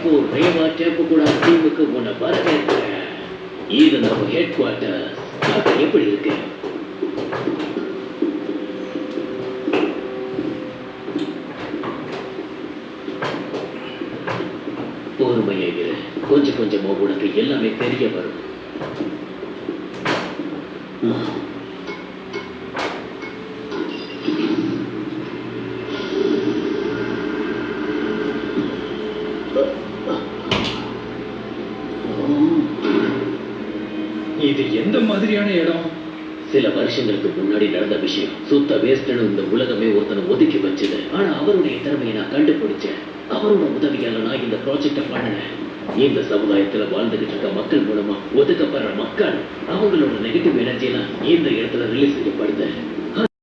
டேம்போ ரேவா டேம்போ கூட டீமுக்கு உன்னை வரவேற்கிறேன். இது நம்ம ஹெட் குவார்ட்டர்ஸ். அது எப்படி இருக்கு? பொறுமையை இரு. கொஞ்சம் கொஞ்சமா உனக்கு எல்லாமே தெரிய வரும். இது எந்த மாதிரியான இடம்? சில வருஷங்களுக்கு முன்னாடி நடந்த விஷயம். சுத்த வேஸ்ட்னு இந்த உலகமே ஒருத்தனை ஒதுக்கி வச்சது. ஆனா அவருடைய திறமையை நான் கண்டுபிடிச்சேன். அவரோட உதவியால நான் இந்த ப்ராஜெக்டை பண்ணினேன். இந்த சமுதாயத்துல வாழ்ந்துகிட்டு இருக்க மக்கள் மூலமா ஒதுக்கப்படுற மக்கள் அவங்களோட நெகட்டிவ் எனர்ஜியெல்லாம் இந்த இடத்துல ரிலீஸ் செய்யப்படுது.